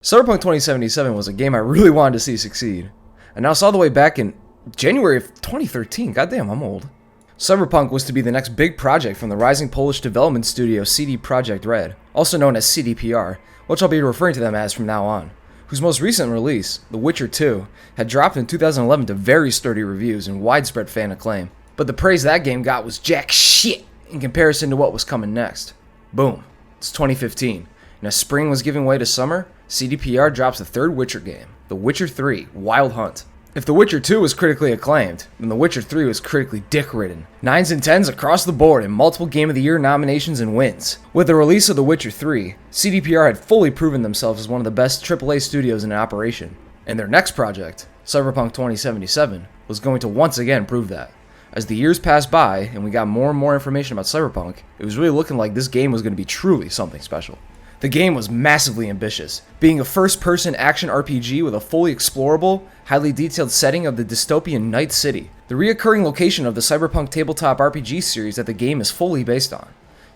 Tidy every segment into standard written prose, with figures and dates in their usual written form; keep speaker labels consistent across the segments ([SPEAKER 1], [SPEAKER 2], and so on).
[SPEAKER 1] Cyberpunk 2077 was a game I really wanted to see succeed. I now saw the way back in January of 2013. Goddamn, I'm old. Cyberpunk was to be the next big project from the rising Polish development studio CD Projekt Red, also known as CDPR, which I'll be referring to them as from now on, whose most recent release, The Witcher 2, had dropped in 2011 to very sturdy reviews and widespread fan acclaim. But the praise that game got was jack shit in comparison to what was coming next. Boom, it's 2015, and as spring was giving way to summer, CDPR drops the third Witcher game, The Witcher 3: Wild Hunt. If The Witcher 2 was critically acclaimed, then The Witcher 3 was critically dick-ridden. 9s and 10s across the board in multiple Game of the Year nominations and wins. With the release of The Witcher 3, CDPR had fully proven themselves as one of the best AAA studios in operation, and their next project, Cyberpunk 2077, was going to once again prove that. As the years passed by and we got more and more information about Cyberpunk, it was really looking like this game was going to be truly something special. The game was massively ambitious, being a first-person action RPG with a fully explorable, highly detailed setting of the dystopian Night City, the reoccurring location of the Cyberpunk tabletop RPG series that the game is fully based on.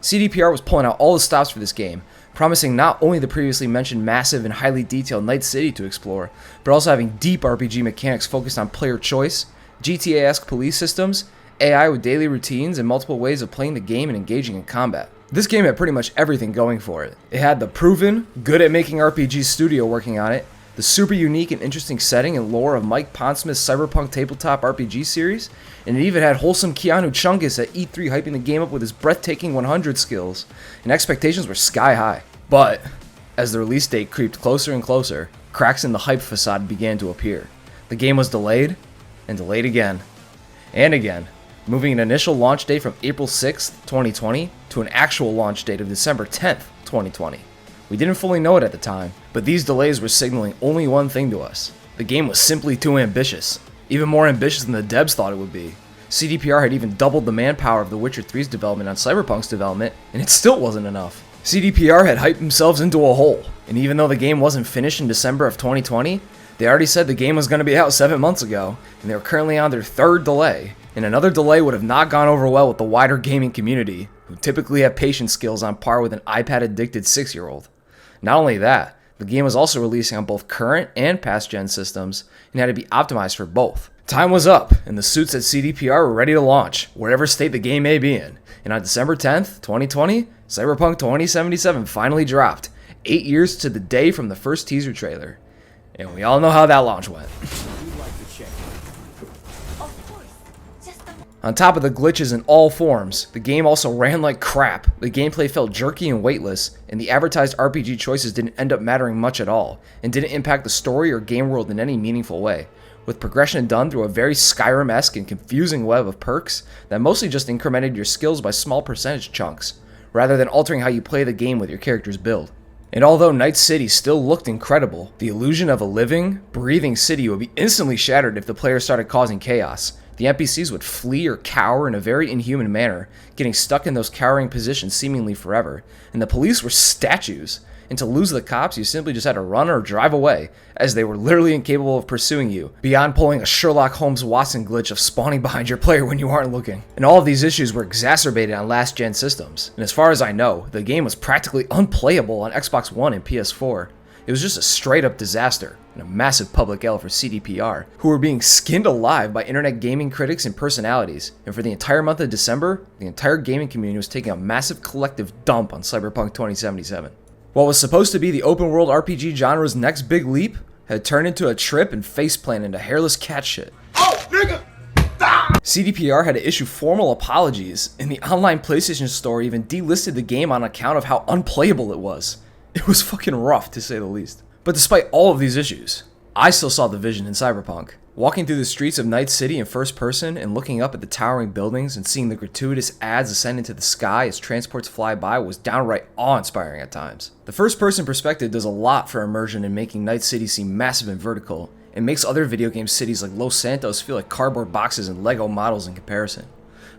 [SPEAKER 1] CDPR was pulling out all the stops for this game, promising not only the previously mentioned massive and highly detailed Night City to explore, but also having deep RPG mechanics focused on player choice, GTA-esque police systems, AI with daily routines, and multiple ways of playing the game and engaging in combat. This game had pretty much everything going for it. It had the proven, good at making RPGs studio working on it, the super unique and interesting setting and lore of Mike Pondsmith's Cyberpunk tabletop RPG series, and it even had wholesome Keanu Chungus at E3 hyping the game up with his breathtaking 100 skills, and expectations were sky high. But, as the release date creeped closer and closer, cracks in the hype facade began to appear. The game was delayed, and delayed again, and again, moving an initial launch date from April 6th, 2020 to an actual launch date of December 10th, 2020. We didn't fully know it at the time, but these delays were signaling only one thing to us. The game was simply too ambitious. Even more ambitious than the devs thought it would be. CDPR had even doubled the manpower of The Witcher 3's development on Cyberpunk's development, and it still wasn't enough. CDPR had hyped themselves into a hole, and even though the game wasn't finished in December of 2020, they already said the game was going to be out 7 months ago, and they were currently on their third delay. And another delay would have not gone over well with the wider gaming community, who typically have patience skills on par with an iPad-addicted 6-year-old. Not only that, the game was also releasing on both current and past-gen systems, and had to be optimized for both. Time was up, and the suits at CDPR were ready to launch, whatever state the game may be in. And on December 10th, 2020, Cyberpunk 2077 finally dropped, 8 years to the day from the first teaser trailer. And we all know how that launch went. On top of the glitches in all forms, the game also ran like crap, the gameplay felt jerky and weightless, and the advertised RPG choices didn't end up mattering much at all, and didn't impact the story or game world in any meaningful way, with progression done through a very Skyrim-esque and confusing web of perks that mostly just incremented your skills by small percentage chunks, rather than altering how you play the game with your character's build. And although Night City still looked incredible, the illusion of a living, breathing city would be instantly shattered if the player started causing chaos. The NPCs would flee or cower in a very inhuman manner, getting stuck in those cowering positions seemingly forever, and the police were statues, and to lose the cops you simply just had to run or drive away, as they were literally incapable of pursuing you, beyond pulling a Sherlock Holmes-Watson glitch of spawning behind your player when you aren't looking. And all of these issues were exacerbated on last-gen systems, and as far as I know, the game was practically unplayable on Xbox One and PS4. It was just a straight-up disaster, and a massive public L for CDPR, who were being skinned alive by internet gaming critics and personalities, and for the entire month of December, the entire gaming community was taking a massive collective dump on Cyberpunk 2077. What was supposed to be the open-world RPG genre's next big leap had turned into a trip and faceplant into hairless cat shit. Oh, nigga! CDPR had to issue formal apologies, and the online PlayStation Store even delisted the game on account of how unplayable it was. It was fucking rough, to say the least. But despite all of these issues, I still saw the vision in Cyberpunk. Walking through the streets of Night City in first person and looking up at the towering buildings and seeing the gratuitous ads ascend into the sky as transports fly by was downright awe-inspiring at times. The first-person perspective does a lot for immersion in making Night City seem massive and vertical, and makes other video game cities like Los Santos feel like cardboard boxes and Lego models in comparison.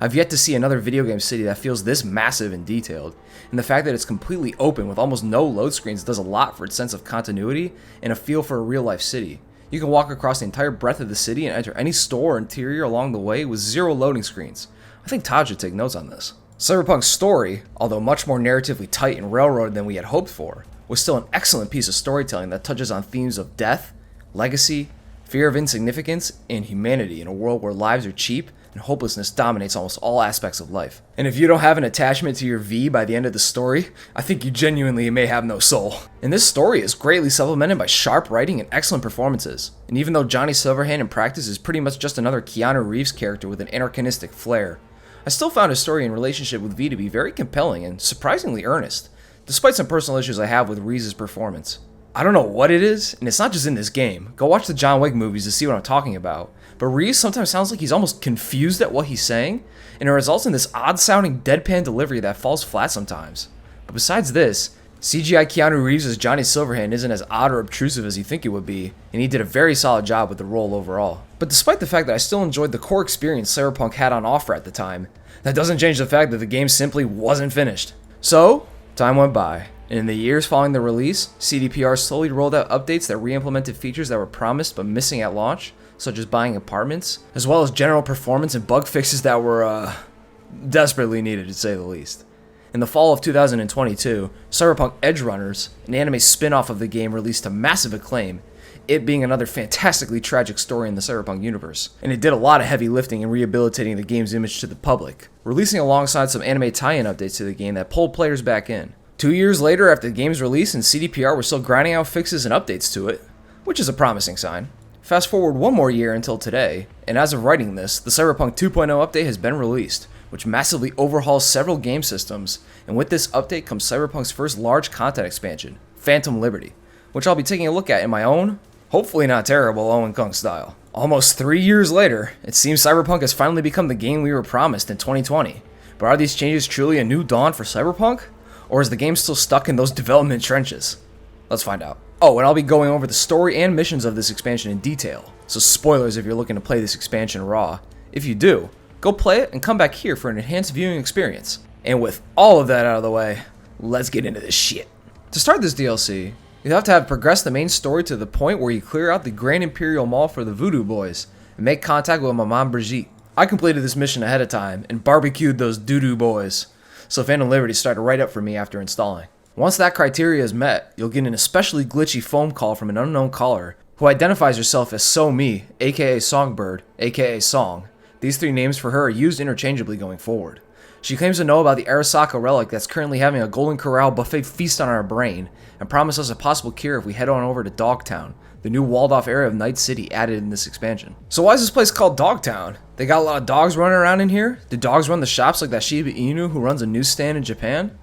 [SPEAKER 1] I've yet to see another video game city that feels this massive and detailed, and the fact that it's completely open with almost no load screens does a lot for its sense of continuity and a feel for a real-life city. You can walk across the entire breadth of the city and enter any store or interior along the way with 0 loading screens. I think Todd should take notes on this. Cyberpunk's story, although much more narratively tight and railroaded than we had hoped for, was still an excellent piece of storytelling that touches on themes of death, legacy, fear of insignificance, and humanity in a world where lives are cheap and hopelessness dominates almost all aspects of life. And if you don't have an attachment to your V by the end of the story, I think you genuinely may have no soul. And this story is greatly supplemented by sharp writing and excellent performances. And even though Johnny Silverhand in practice is pretty much just another Keanu Reeves character with an anachronistic flair, I still found his story and relationship with V to be very compelling and surprisingly earnest, despite some personal issues I have with Reeves' performance. I don't know what it is, and it's not just in this game. Go watch the John Wick movies to see what I'm talking about. But Reeves sometimes sounds like he's almost confused at what he's saying, and it results in this odd-sounding deadpan delivery that falls flat sometimes. But besides this, CGI Keanu Reeves as Johnny Silverhand isn't as odd or obtrusive as you think it would be, and he did a very solid job with the role overall. But despite the fact that I still enjoyed the core experience Cyberpunk had on offer at the time, that doesn't change the fact that the game simply wasn't finished. So, time went by. And in the years following the release, CDPR slowly rolled out updates that re-implemented features that were promised but missing at launch, such as buying apartments, as well as general performance and bug fixes that were, desperately needed to say the least. In the fall of 2022, Cyberpunk Edge Runners, an anime spin-off of the game, released to massive acclaim, it being another fantastically tragic story in the Cyberpunk universe. And it did a lot of heavy lifting in rehabilitating the game's image to the public, releasing alongside some anime tie-in updates to the game that pulled players back in. 2 years later after the game's release, and CDPR were still grinding out fixes and updates to it, which is a promising sign. Fast forward one more year until today, and as of writing this, the Cyberpunk 2.0 update has been released, which massively overhauls several game systems, and with this update comes Cyberpunk's first large content expansion, Phantom Liberty, which I'll be taking a look at in my own, hopefully not terrible, Owen Kung style. Almost 3 years later, it seems Cyberpunk has finally become the game we were promised in 2020. But are these changes truly a new dawn for Cyberpunk? Or is the game still stuck in those development trenches? Let's find out. Oh, and I'll be going over the story and missions of this expansion in detail. So spoilers if you're looking to play this expansion raw. If you do, go play it and come back here for an enhanced viewing experience. And with all of that out of the way, let's get into this shit. To start this DLC, you have to have progressed the main story to the point where you clear out the Grand Imperial Mall for the Voodoo Boys and make contact with Maman Brigitte. I completed this mission ahead of time and barbecued those doo-doo boys, so Phantom Liberty started right up for me after installing. Once that criteria is met, you'll get an especially glitchy phone call from an unknown caller who identifies herself as So Me, aka Songbird, aka Song. These three names for her are used interchangeably going forward. She claims to know about the Arasaka relic that's currently having a Golden Corral buffet feast on our brain, and promises us a possible cure if we head on over to Dogtown, the new walled-off area of Night City added in this expansion. So why is this place called Dogtown? They got a lot of dogs running around in here? Do dogs run the shops like that Shiba Inu who runs a newsstand in Japan?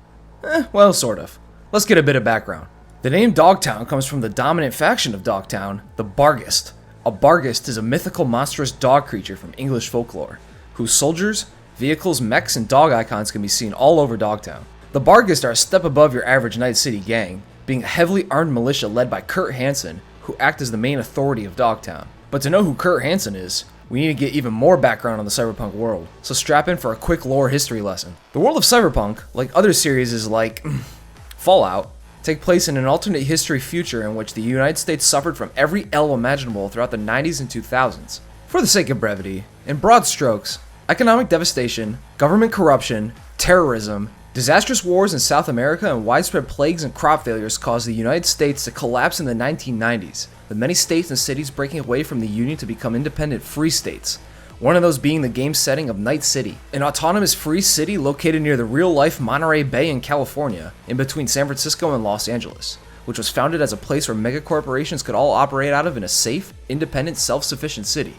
[SPEAKER 1] Well, sort of. Let's get a bit of background. The name Dogtown comes from the dominant faction of Dogtown, the Barghest. A Barghest is a mythical monstrous dog creature from English folklore, whose soldiers, vehicles, mechs, and dog icons can be seen all over Dogtown. The Barghest are a step above your average Night City gang, being a heavily armed militia led by Kurt Hansen, who act as the main authority of Dogtown. But to know who Kurt Hansen is, we need to get even more background on the Cyberpunk world, so strap in for a quick lore history lesson. The world of Cyberpunk, like other series like Fallout, take place in an alternate history future in which the United States suffered from every ill imaginable throughout the 90s and 2000s. For the sake of brevity, in broad strokes, economic devastation, government corruption, terrorism, disastrous wars in South America, and widespread plagues and crop failures caused the United States to collapse in the 1990s, with many states and cities breaking away from the Union to become independent free states. One of those being the game setting of Night City, an autonomous free city located near the real-life Monterey Bay in California, in between San Francisco and Los Angeles, which was founded as a place where megacorporations could all operate out of in a safe, independent, self-sufficient city.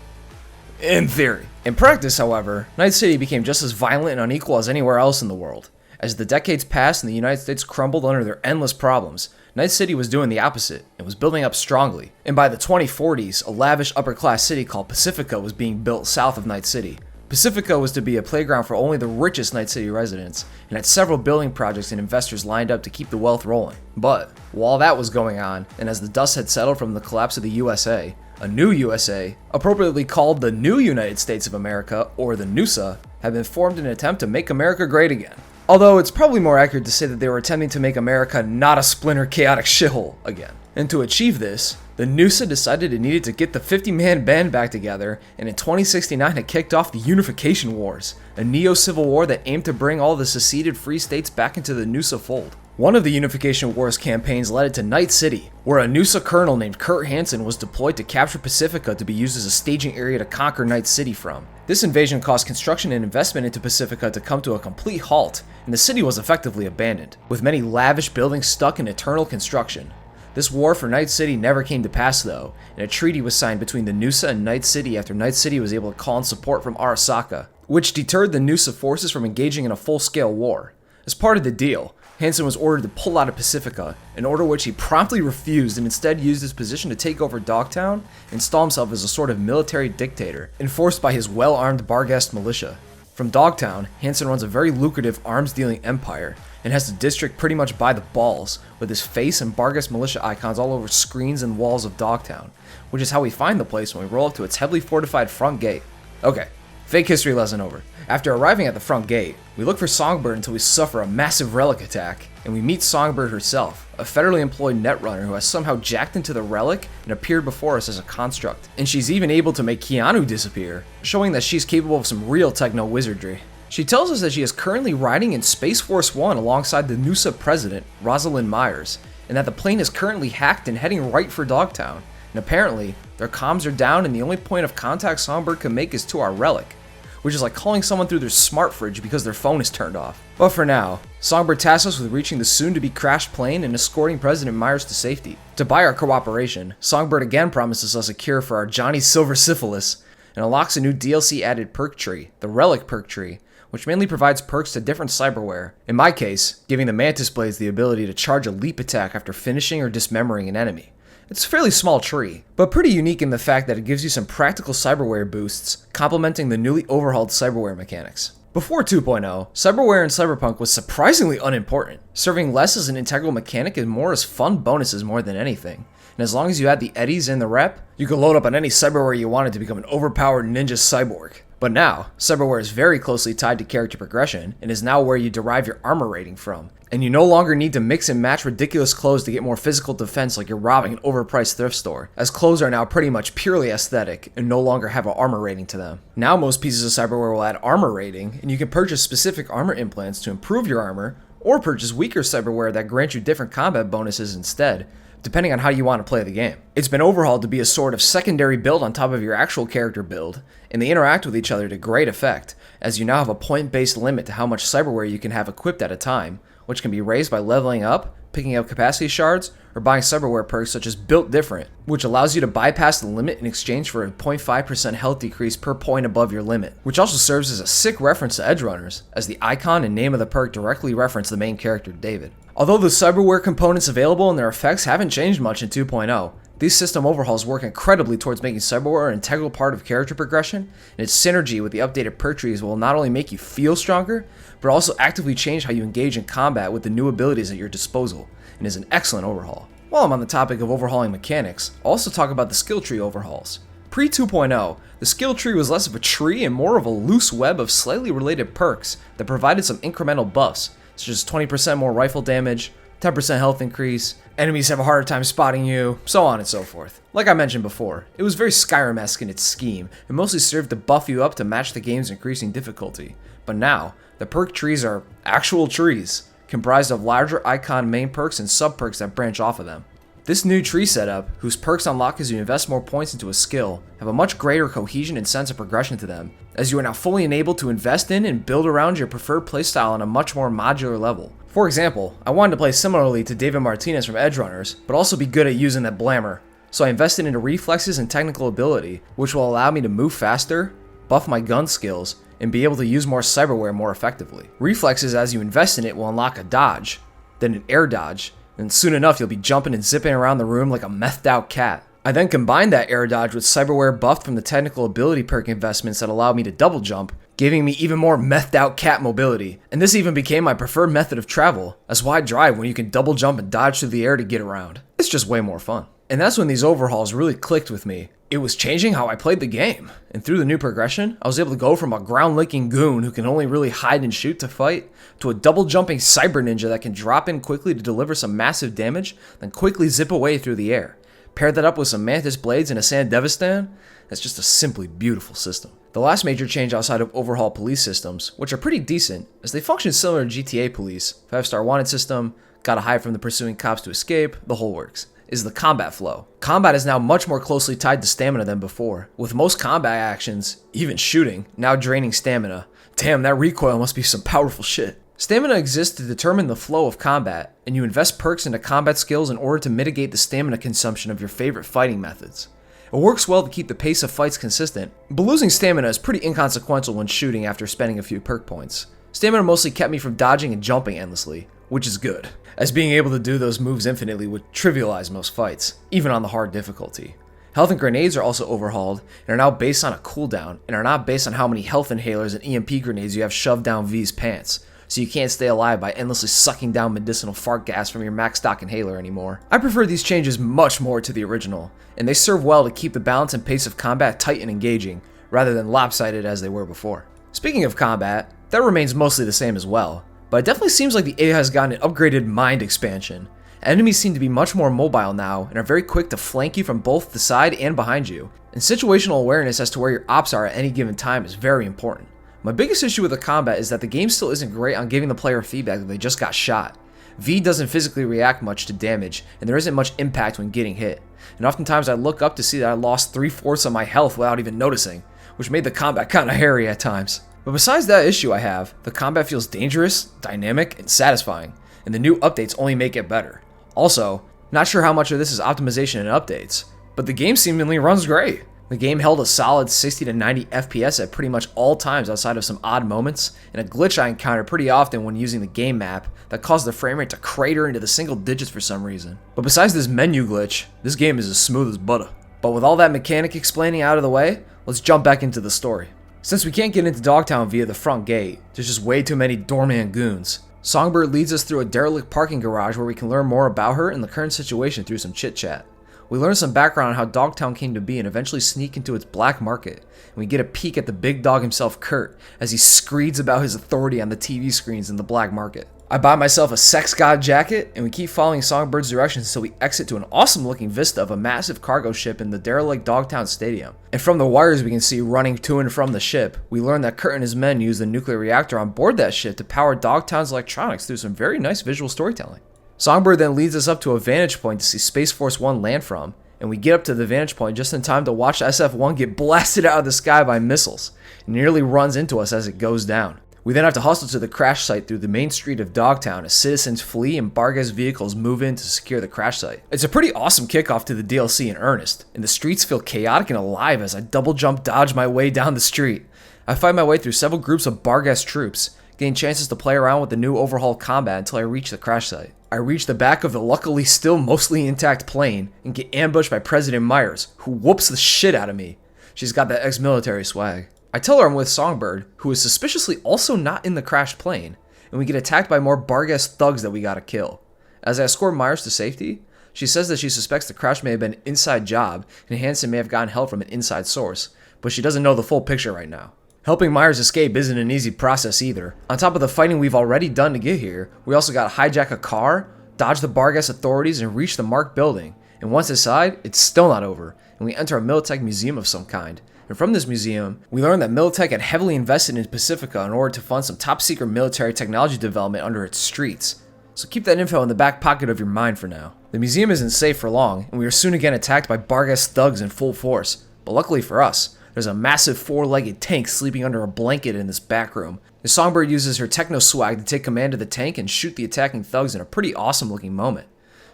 [SPEAKER 1] In theory. In practice, however, Night City became just as violent and unequal as anywhere else in the world. As the decades passed and the United States crumbled under their endless problems, Night City was doing the opposite and was building up strongly. And by the 2040s, a lavish upper-class city called Pacifica was being built south of Night City. Pacifica was to be a playground for only the richest Night City residents, and had several building projects and investors lined up to keep the wealth rolling. But while that was going on, and as the dust had settled from the collapse of the USA, a new USA, appropriately called the New United States of America, or the NUSA, had been formed in an attempt to make America great again. Although it's probably more accurate to say that they were attempting to make America not a splinter chaotic shithole again. And to achieve this, the NUSA decided it needed to get the 50-man band back together, and in 2069 it kicked off the Unification Wars, a neo-civil war that aimed to bring all the seceded free states back into the NUSA fold. One of the Unification Wars campaigns led it to Night City, where a NUSA colonel named Kurt Hansen was deployed to capture Pacifica to be used as a staging area to conquer Night City from. This invasion caused construction and investment into Pacifica to come to a complete halt, and the city was effectively abandoned, with many lavish buildings stuck in eternal construction. This war for Night City never came to pass though, and a treaty was signed between the NUSA and Night City after Night City was able to call in support from Arasaka, which deterred the NUSA forces from engaging in a full-scale war. As part of the deal, Hansen was ordered to pull out of Pacifica, an order which he promptly refused and instead used his position to take over Dogtown and install himself as a sort of military dictator, enforced by his well-armed Barghest militia. From Dogtown, Hansen runs a very lucrative arms-dealing empire, and has the district pretty much by the balls, with his face and Barghest militia icons all over screens and walls of Dogtown, which is how we find the place when we roll up to its heavily fortified front gate. Okay, fake history lesson over. After arriving at the front gate, we look for Songbird until we suffer a massive relic attack, and we meet Songbird herself, a federally employed netrunner who has somehow jacked into the relic and appeared before us as a construct. And she's even able to make Keanu disappear, showing that she's capable of some real techno-wizardry. She tells us that she is currently riding in Space Force One alongside the NUSA president, Rosalind Myers, and that the plane is currently hacked and heading right for Dogtown. And apparently, their comms are down and the only point of contact Songbird can make is to our relic, which is like calling someone through their smart fridge because their phone is turned off. But for now, Songbird tasks us with reaching the soon-to-be crashed plane and escorting President Myers to safety. To buy our cooperation, Songbird again promises us a cure for our Johnny Silver syphilis, and unlocks a new DLC-added perk tree, the Relic perk tree, which mainly provides perks to different cyberware, in my case, giving the Mantis Blades the ability to charge a leap attack after finishing or dismembering an enemy. It's a fairly small tree, but pretty unique in the fact that it gives you some practical cyberware boosts, complementing the newly overhauled cyberware mechanics. Before 2.0, cyberware in Cyberpunk was surprisingly unimportant, serving less as an integral mechanic and more as fun bonuses more than anything. And as long as you had the eddies in the rep, you could load up on any cyberware you wanted to become an overpowered ninja cyborg. But now, cyberware is very closely tied to character progression, and is now where you derive your armor rating from. And you no longer need to mix and match ridiculous clothes to get more physical defense like you're robbing an overpriced thrift store, as clothes are now pretty much purely aesthetic and no longer have an armor rating to them. Now most pieces of cyberware will add armor rating, and you can purchase specific armor implants to improve your armor, or purchase weaker cyberware that grant you different combat bonuses instead, depending on how you want to play the game. It's been overhauled to be a sort of secondary build on top of your actual character build, and they interact with each other to great effect, as you now have a point-based limit to how much cyberware you can have equipped at a time, which can be raised by leveling up, picking up capacity shards, or buying cyberware perks such as Built Different, which allows you to bypass the limit in exchange for a 0.5% health decrease per point above your limit, which also serves as a sick reference to Edgerunners, as the icon and name of the perk directly reference the main character David. Although the cyberware components available and their effects haven't changed much in 2.0, these system overhauls work incredibly towards making cyberware an integral part of character progression, and its synergy with the updated perk trees will not only make you feel stronger, but also actively change how you engage in combat with the new abilities at your disposal, and is an excellent overhaul. While I'm on the topic of overhauling mechanics, I'll also talk about the skill tree overhauls. Pre 2.0, the skill tree was less of a tree and more of a loose web of slightly related perks that provided some incremental buffs, such as 20% more rifle damage, 10% health increase, enemies have a harder time spotting you, so on and so forth. Like I mentioned before, it was very Skyrim-esque in its scheme, and mostly served to buff you up to match the game's increasing difficulty. But now, the perk trees are actual trees, comprised of larger icon main perks and sub-perks that branch off of them. This new tree setup, whose perks unlock as you invest more points into a skill, have a much greater cohesion and sense of progression to them, as you are now fully enabled to invest in and build around your preferred playstyle on a much more modular level. For example, I wanted to play similarly to David Martinez from Edgerunners, but also be good at using that blammer, so I invested into reflexes and technical ability, which will allow me to move faster, buff my gun skills, and be able to use more cyberware more effectively. Reflexes, as you invest in it, will unlock a dodge, then an air dodge, and soon enough you'll be jumping and zipping around the room like a methed out cat. I then combined that air dodge with cyberware buffed from the technical ability perk investments that allowed me to double jump, giving me even more methed out cat mobility, and this even became my preferred method of travel, as why drive when you can double jump and dodge through the air to get around? It's just way more fun. And that's when these overhauls really clicked with me. It was changing how I played the game, and through the new progression, I was able to go from a ground-licking goon who can only really hide and shoot to fight, to a double-jumping cyber ninja that can drop in quickly to deliver some massive damage, then quickly zip away through the air. Pair that up with some Mantis Blades and a Sand Devistan, that's just a simply beautiful system. The last major change outside of overhaul police systems, which are pretty decent, as they function similar to GTA police, 5-star wanted system, Gotta hide from the pursuing cops to escape, the whole works. Is the combat flow. Combat is now much more closely tied to stamina than before, with most combat actions, even shooting, now draining stamina. Damn, that recoil must be some powerful shit. Stamina exists to determine the flow of combat, and you invest perks into combat skills in order to mitigate the stamina consumption of your favorite fighting methods. It works well to keep the pace of fights consistent, but losing stamina is pretty inconsequential when shooting after spending a few perk points. Stamina mostly kept me from dodging and jumping endlessly, which is good, as being able to do those moves infinitely would trivialize most fights, even on the hard difficulty. Health and grenades are also overhauled, and are now based on a cooldown, and are not based on how many health inhalers and EMP grenades you have shoved down V's pants, so you can't stay alive by endlessly sucking down medicinal fart gas from your max stock inhaler anymore. I prefer these changes much more to the original, and they serve well to keep the balance and pace of combat tight and engaging, rather than lopsided as they were before. Speaking of combat, that remains mostly the same as well, but it definitely seems like the AI has gotten an upgraded mind expansion. Enemies seem to be much more mobile now and are very quick to flank you from both the side and behind you, and situational awareness as to where your ops are at any given time is very important. My biggest issue with the combat is that the game still isn't great on giving the player feedback that they just got shot. V doesn't physically react much to damage, and there isn't much impact when getting hit, and oftentimes I look up to see that I lost 3/4 of my health without even noticing, which made the combat kinda hairy at times. But besides that issue I have, the combat feels dangerous, dynamic, and satisfying, and the new updates only make it better. Also, not sure how much of this is optimization and updates, but the game seemingly runs great. The game held a solid 60 to 90 FPS at pretty much all times outside of some odd moments, and a glitch I encountered pretty often when using the game map that caused the frame rate to crater into the single digits for some reason. But besides this menu glitch, this game is as smooth as butter. But with all that mechanic explaining out of the way, let's jump back into the story. Since we can't get into Dogtown via the front gate, there's just way too many doorman goons. Songbird leads us through a derelict parking garage where we can learn more about her and the current situation through some chit chat. We learn some background on how Dogtown came to be and eventually sneak into its black market, and we get a peek at the big dog himself, Kurt, as he screeds about his authority on the TV screens in the black market. I buy myself a sex god jacket, and we keep following Songbird's directions until we exit to an awesome looking vista of a massive cargo ship in the derelict Dogtown Stadium. And from the wires we can see running to and from the ship, we learn that Kurt and his men use the nuclear reactor on board that ship to power Dogtown's electronics through some very nice visual storytelling. Songbird then leads us up to a vantage point to see Space Force 1 land from, and we get up to the vantage point just in time to watch SF-1 get blasted out of the sky by missiles. It nearly runs into us as it goes down. We then have to hustle to the crash site through the main street of Dogtown as citizens flee and Bargas vehicles move in to secure the crash site. It's a pretty awesome kickoff to the DLC in earnest, and the streets feel chaotic and alive as I double jump dodge my way down the street. I fight my way through several groups of Bargas troops, getting chances to play around with the new Overhaul combat until I reach the crash site. I reach the back of the luckily still mostly intact plane and get ambushed by President Myers, who whoops the shit out of me. She's got that ex-military swag. I tell her I'm with Songbird, who is suspiciously also not in the crashed plane, and we get attacked by more Bargas thugs that we gotta kill. As I escort Myers to safety, she says that she suspects the crash may have been an inside job and Hansen may have gotten help from an inside source, but she doesn't know the full picture right now. Helping Myers escape isn't an easy process either. On top of the fighting we've already done to get here, we also gotta hijack a car, dodge the Bargas authorities, and reach the marked building. And once inside, it's still not over, and we enter a Militech museum of some kind. And from this museum, we learn that Militech had heavily invested in Pacifica in order to fund some top-secret military technology development under its streets. So keep that info in the back pocket of your mind for now. The museum isn't safe for long, and we are soon again attacked by Bargas thugs in full force. But luckily for us, there's a massive four-legged tank sleeping under a blanket in this back room. The Songbird uses her techno swag to take command of the tank and shoot the attacking thugs in a pretty awesome looking moment.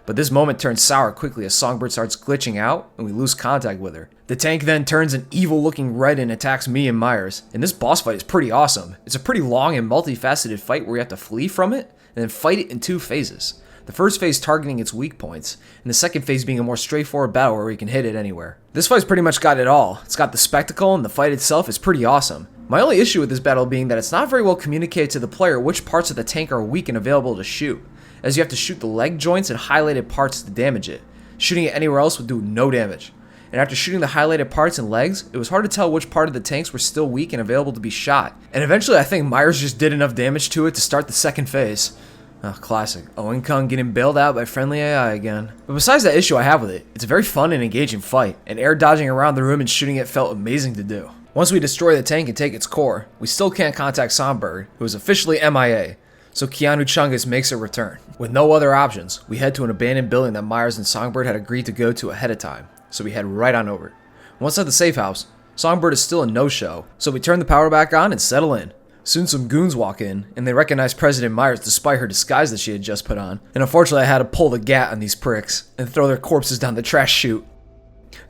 [SPEAKER 1] But this moment turns sour quickly as Songbird starts glitching out and we lose contact with her. The tank then turns an evil looking red and attacks me and Myers, and this boss fight is pretty awesome. It's a pretty long and multifaceted fight where you have to flee from it and then fight it in two phases. The first phase targeting its weak points, and the second phase being a more straightforward battle where we can hit it anywhere. This fight's pretty much got it all. It's got the spectacle and the fight itself is pretty awesome. My only issue with this battle being that it's not very well communicated to the player which parts of the tank are weak and available to shoot, as you have to shoot the leg joints and highlighted parts to damage it. Shooting it anywhere else would do no damage. And after shooting the highlighted parts and legs, it was hard to tell which part of the tanks were still weak and available to be shot. And eventually I think Myers just did enough damage to it to start the second phase. Oh, classic. Owen Kung getting bailed out by friendly AI again. But besides that issue I have with it, it's a very fun and engaging fight, and air dodging around the room and shooting it felt amazing to do. Once we destroy the tank and take its core, we still can't contact Songbird, who is officially MIA. So Keanu Chungus makes a return. With no other options, we head to an abandoned building that Myers and Songbird had agreed to go to ahead of time, so we head right on over. Once at the safe house, Songbird is still a no-show, so we turn the power back on and settle in. Soon some goons walk in, and they recognize President Myers despite her disguise that she had just put on, and unfortunately I had to pull the gat on these pricks and throw their corpses down the trash chute.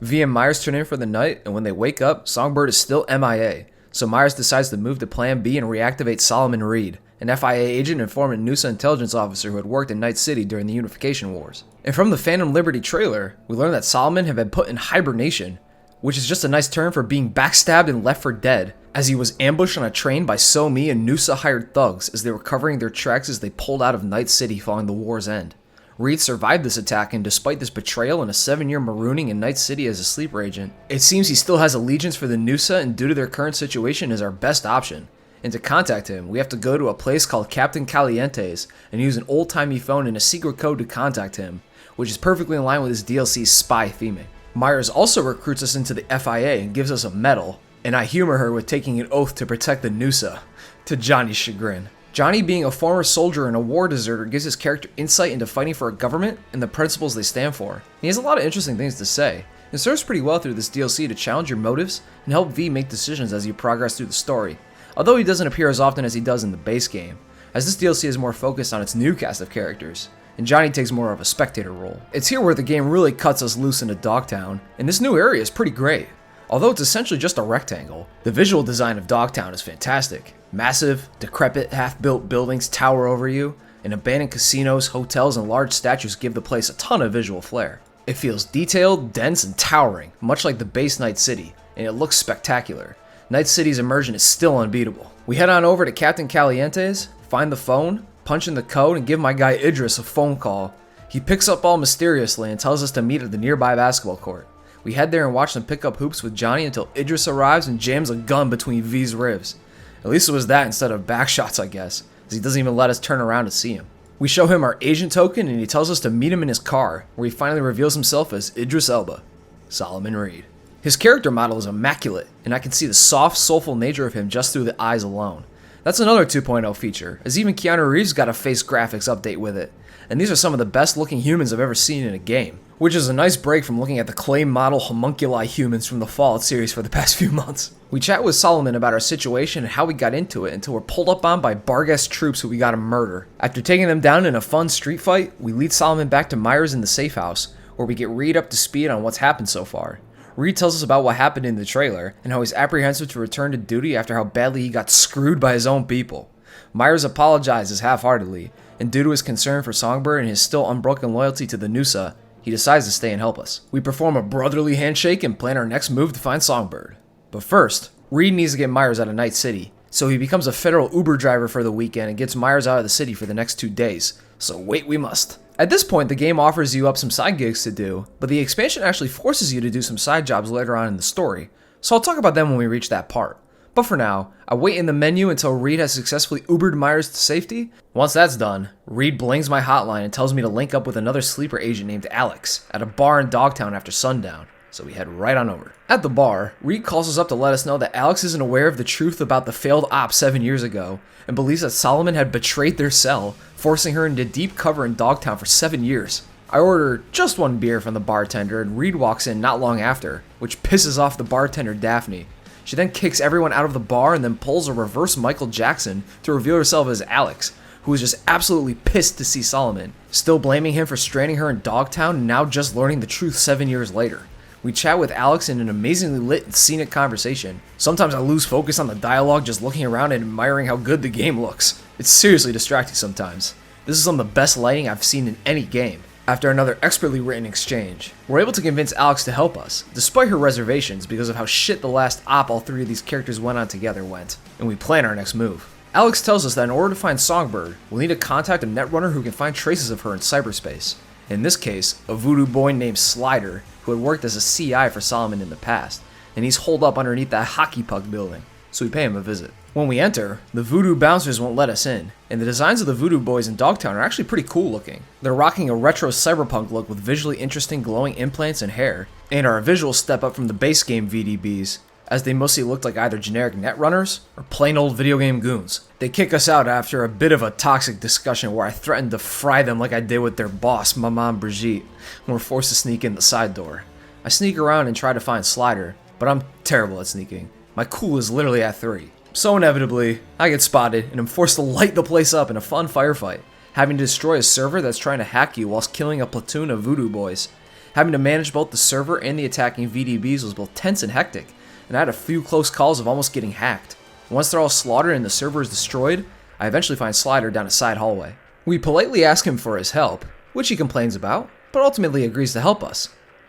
[SPEAKER 1] V and Myers turn in for the night, and when they wake up, Songbird is still MIA, so Myers decides to move to Plan B and reactivate Solomon Reed, an FIA agent and former Noosa intelligence officer who had worked in Night City during the Unification Wars. And from the Phantom Liberty trailer, we learn that Solomon had been put in hibernation, which is just a nice term for being backstabbed and left for dead, as he was ambushed on a train by So-Mi and Noosa hired thugs as they were covering their tracks as they pulled out of Night City following the war's end. Reed survived this attack, and despite this betrayal and a 7-year marooning in Night City as a sleeper agent, it seems he still has allegiance for the Noosa and due to their current situation is our best option. And to contact him, we have to go to a place called Captain Caliente's and use an old-timey phone and a secret code to contact him, which is perfectly in line with his DLC's spy theming. Myers also recruits us into the FIA and gives us a medal, and I humor her with taking an oath to protect the Noosa, to Johnny's chagrin. Johnny, being a former soldier and a war deserter, gives his character insight into fighting for a government and the principles they stand for. And he has a lot of interesting things to say. It serves pretty well through this DLC to challenge your motives and help V make decisions as you progress through the story, although he doesn't appear as often as he does in the base game, as this DLC is more focused on its new cast of characters, and Johnny takes more of a spectator role. It's here where the game really cuts us loose into Dogtown, and this new area is pretty great. Although it's essentially just a rectangle, the visual design of Dogtown is fantastic. Massive, decrepit, half-built buildings tower over you, and abandoned casinos, hotels, and large statues give the place a ton of visual flair. It feels detailed, dense, and towering, much like the base Night City, and it looks spectacular. Night City's immersion is still unbeatable. We head on over to Captain Caliente's, find the phone, punch in the code, and give my guy Idris a phone call. He picks up all mysteriously and tells us to meet at the nearby basketball court. We head there and watch them pick up hoops with Johnny until Idris arrives and jams a gun between V's ribs. At least it was that instead of back shots, I guess, as he doesn't even let us turn around to see him. We show him our agent token and he tells us to meet him in his car, where he finally reveals himself as Idris Elba, Solomon Reed. His character model is immaculate, and I can see the soft, soulful nature of him just through the eyes alone. That's another 2.0 feature, as even Keanu Reeves got a face graphics update with it, and these are some of the best looking humans I've ever seen in a game, which is a nice break from looking at the clay model homunculi humans from the Fallout series for the past few months. We chat with Solomon about our situation and how we got into it until we're pulled up on by Barghest troops who we gotta murder. After taking them down in a fun street fight, we lead Solomon back to Myers in the safe house, where we get Reed up to speed on what's happened so far. Reed tells us about what happened in the trailer, and how he's apprehensive to return to duty after how badly he got screwed by his own people. Myers apologizes half-heartedly, and due to his concern for Songbird and his still unbroken loyalty to the Noosa, he decides to stay and help us. We perform a brotherly handshake and plan our next move to find Songbird. But first, Reed needs to get Myers out of Night City, so he becomes a federal Uber driver for the weekend and gets Myers out of the city for the next 2 days. So wait we must. At this point, the game offers you up some side gigs to do, but the expansion actually forces you to do some side jobs later on in the story, so I'll talk about them when we reach that part. But for now, I wait in the menu until Reed has successfully Ubered Myers to safety. Once that's done, Reed blings my hotline and tells me to link up with another sleeper agent named Alex at a bar in Dogtown after sundown, so we head right on over. At the bar, Reed calls us up to let us know that Alex isn't aware of the truth about the failed op 7 years ago, and believes that Solomon had betrayed their cell, forcing her into deep cover in Dogtown for 7 years. I order just 1 beer from the bartender, and Reed walks in not long after, which pisses off the bartender Daphne. She then kicks everyone out of the bar and then pulls a reverse Michael Jackson to reveal herself as Alex, who is just absolutely pissed to see Solomon, still blaming him for stranding her in Dogtown and now just learning the truth 7 years later. We chat with Alex in an amazingly lit and scenic conversation. Sometimes I lose focus on the dialogue just looking around and admiring how good the game looks. It's seriously distracting sometimes. This is some of the best lighting I've seen in any game. After another expertly written exchange, we're able to convince Alex to help us, despite her reservations because of how shit the last op all 3 of these characters went on together went, and we plan our next move. Alex tells us that in order to find Songbird, we'll need to contact a netrunner who can find traces of her in cyberspace. In this case, a voodoo boy named Slider, who had worked as a CI for Solomon in the past, and he's holed up underneath that hockey puck building, so we pay him a visit. When we enter, the voodoo bouncers won't let us in, and the designs of the voodoo boys in Dogtown are actually pretty cool looking. They're rocking a retro cyberpunk look with visually interesting glowing implants and hair, and are a visual step up from the base game VDBs, as they mostly looked like either generic netrunners or plain old video game goons. They kick us out after a bit of a toxic discussion where I threatened to fry them like I did with their boss, Maman Brigitte, when we're forced to sneak in the side door. I sneak around and try to find Slider, but I'm terrible at sneaking. My cool is literally at 3. So inevitably, I get spotted and am forced to light the place up in a fun firefight, having to destroy a server that's trying to hack you whilst killing a platoon of voodoo boys. Having to manage both the server and the attacking VDBs was both tense and hectic, and I had a few close calls of almost getting hacked. Once they're all slaughtered and the server is destroyed, I eventually find Slider down a side hallway. We politely ask him for his help, which he complains about, but ultimately agrees to help us,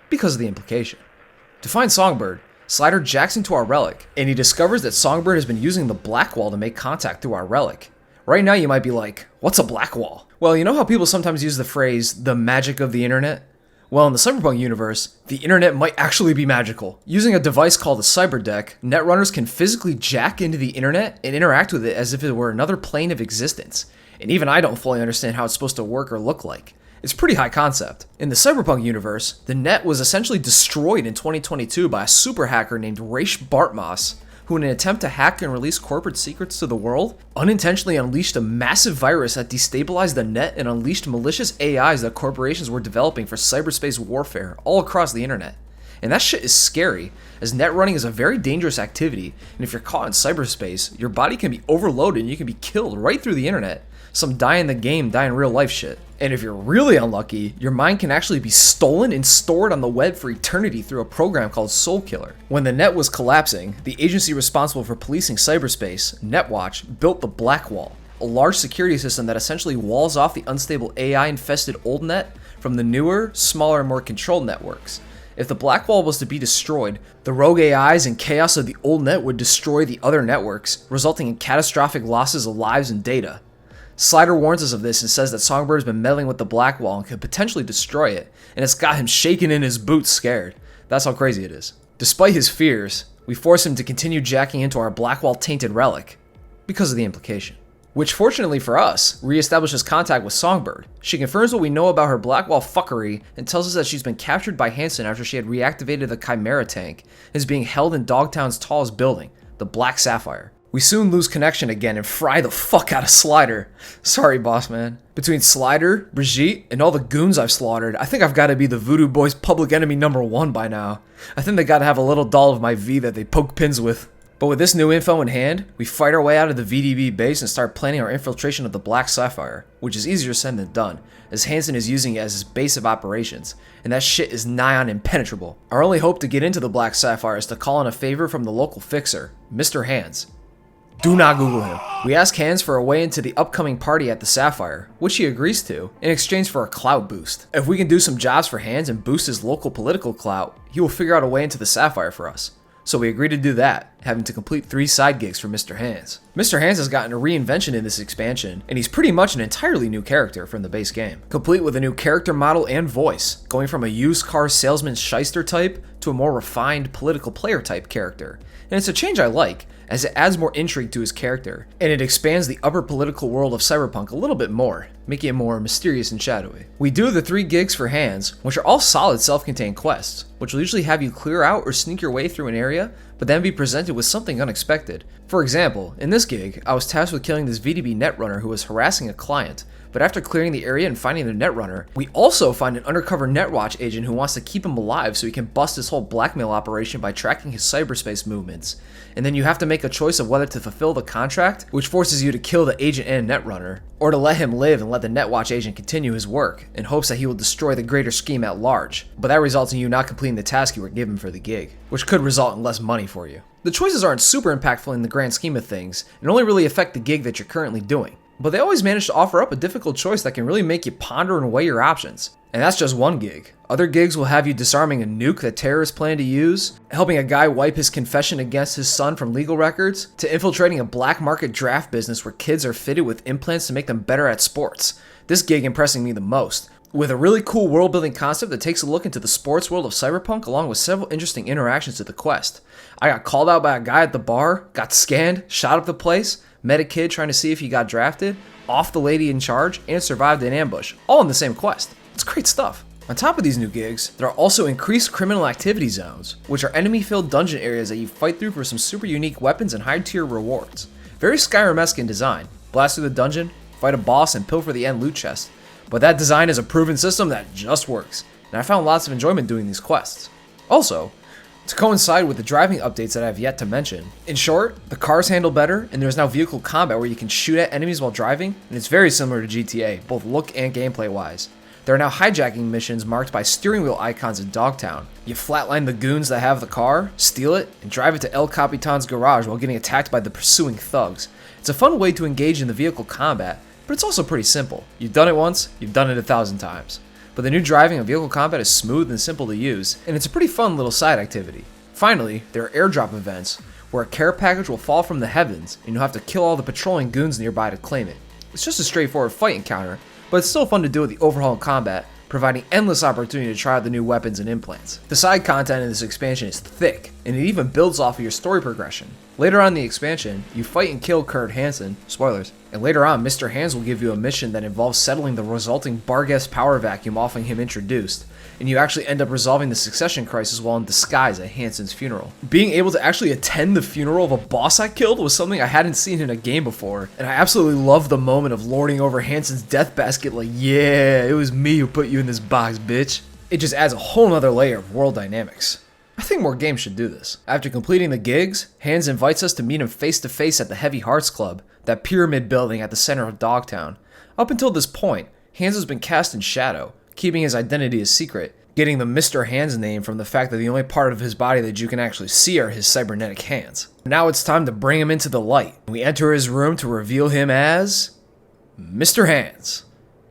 [SPEAKER 1] because of the implication. To find Songbird, Slider jacks into our relic, and he discovers that Songbird has been using the black wall to make contact through our relic. Right now you might be like, what's a black wall? Well, you know how people sometimes use the phrase, the magic of the internet? Well, in the Cyberpunk universe, the internet might actually be magical. Using a device called a cyberdeck, netrunners can physically jack into the internet and interact with it as if it were another plane of existence. And even I don't fully understand how it's supposed to work or look like. It's pretty high concept. In the Cyberpunk universe, the net was essentially destroyed in 2022 by a super hacker named Raish Bartmoss, who in an attempt to hack and release corporate secrets to the world, unintentionally unleashed a massive virus that destabilized the net and unleashed malicious AIs that corporations were developing for cyberspace warfare all across the internet. And that shit is scary, as net running is a very dangerous activity, and if you're caught in cyberspace, your body can be overloaded and you can be killed right through the internet. Some die in the game, die in real life shit. And if you're really unlucky, your mind can actually be stolen and stored on the web for eternity through a program called Soulkiller. When the net was collapsing, the agency responsible for policing cyberspace, Netwatch, built the Black Wall, a large security system that essentially walls off the unstable AI-infested old net from the newer, smaller, and more controlled networks. If the Black Wall was to be destroyed, the rogue AIs and chaos of the old net would destroy the other networks, resulting in catastrophic losses of lives and data. Slider warns us of this and says that Songbird has been meddling with the Black Wall and could potentially destroy it, and it's got him shaking in his boots scared. That's how crazy it is. Despite his fears, we force him to continue jacking into our Black Wall tainted relic, because of the implication. Which fortunately for us, reestablishes contact with Songbird. She confirms what we know about her Black Wall fuckery and tells us that she's been captured by Hansen after she had reactivated the Chimera tank and is being held in Dogtown's tallest building, the Black Sapphire. We soon lose connection again and fry the fuck out of Slider. Sorry, boss man. Between Slider, Brigitte, and all the goons I've slaughtered, I think I've got to be the Voodoo Boys' public enemy #1 by now. I think they got to have a little doll of my V that they poke pins with. But with this new info in hand, we fight our way out of the VDB base and start planning our infiltration of the Black Sapphire, which is easier said than done, as Hansen is using it as his base of operations, and that shit is nigh on impenetrable. Our only hope to get into the Black Sapphire is to call in a favor from the local fixer, Mr. Hands. Do not Google him. We ask Hands for a way into the upcoming party at the Sapphire, which he agrees to, in exchange for a clout boost. If we can do some jobs for Hands and boost his local political clout, he will figure out a way into the Sapphire for us. So we agree to do that, having to complete 3 side gigs for Mr. Hands. Mr. Hands has gotten a reinvention in this expansion, and he's pretty much an entirely new character from the base game, complete with a new character model and voice, going from a used car salesman shyster type to a more refined political player type character. And it's a change I like, as it adds more intrigue to his character, and it expands the upper political world of Cyberpunk a little bit more, making it more mysterious and shadowy. We do the 3 gigs for Hands, which are all solid self-contained quests, which will usually have you clear out or sneak your way through an area, but then be presented with something unexpected. For example, in this gig, I was tasked with killing this VDB netrunner who was harassing a client, but after clearing the area and finding the netrunner, we also find an undercover Netwatch agent who wants to keep him alive so he can bust his whole blackmail operation by tracking his cyberspace movements. And then you have to make a choice of whether to fulfill the contract, which forces you to kill the agent and netrunner, or to let him live and let the Netwatch agent continue his work, in hopes that he will destroy the greater scheme at large. But that results in you not completing the task you were given for the gig, which could result in less money for you. The choices aren't super impactful in the grand scheme of things, and only really affect the gig that you're currently doing. But they always manage to offer up a difficult choice that can really make you ponder and weigh your options. And that's just one gig. Other gigs will have you disarming a nuke that terrorists plan to use, helping a guy wipe his confession against his son from legal records, to infiltrating a black market draft business where kids are fitted with implants to make them better at sports. This gig impressing me the most, with a really cool world building concept that takes a look into the sports world of Cyberpunk along with several interesting interactions to the quest. I got called out by a guy at the bar, got scanned, shot up the place, met a kid trying to see if he got drafted, off the lady in charge, and survived an ambush, all in the same quest. It's great stuff. On top of these new gigs, there are also increased criminal activity zones, which are enemy-filled dungeon areas that you fight through for some super unique weapons and high-tier rewards. Very Skyrim-esque in design. Blast through the dungeon, fight a boss, and pilfer the end loot chest. But that design is a proven system that just works, and I found lots of enjoyment doing these quests. Also, to coincide with the driving updates that I have yet to mention, in short, the cars handle better, and there's now vehicle combat where you can shoot at enemies while driving, and it's very similar to GTA, both look and gameplay-wise. There are now hijacking missions marked by steering wheel icons in Dogtown. You flatline the goons that have the car, steal it, and drive it to El Capitan's garage while getting attacked by the pursuing thugs. It's a fun way to engage in the vehicle combat, but it's also pretty simple. You've done it once, you've done it 1,000 times. But the new driving and vehicle combat is smooth and simple to use, and it's a pretty fun little side activity. Finally, there are airdrop events, where a care package will fall from the heavens, and you'll have to kill all the patrolling goons nearby to claim it. It's just a straightforward fight encounter, but it's still fun to do with the overhaul and combat, providing endless opportunity to try out the new weapons and implants. The side content in this expansion is thick, and it even builds off of your story progression. Later on in the expansion, you fight and kill Kurt Hansen, spoilers, and later on Mr. Hands will give you a mission that involves settling the resulting Barghest power vacuum offering him introduced, and you actually end up resolving the succession crisis while in disguise at Hansen's funeral. Being able to actually attend the funeral of a boss I killed was something I hadn't seen in a game before, and I absolutely loved the moment of lording over Hansen's death basket like, yeah, it was me who put you in this box, bitch. It just adds a whole nother layer of world dynamics. I think more games should do this. After completing the gigs, Hans invites us to meet him face to face at the Heavy Hearts Club, that pyramid building at the center of Dogtown. Up until this point, Hans has been cast in shadow, keeping his identity a secret, getting the Mr. Hands name from the fact that the only part of his body that you can actually see are his cybernetic hands. Now it's time to bring him into the light. We enter his room to reveal him as Mr. Hands.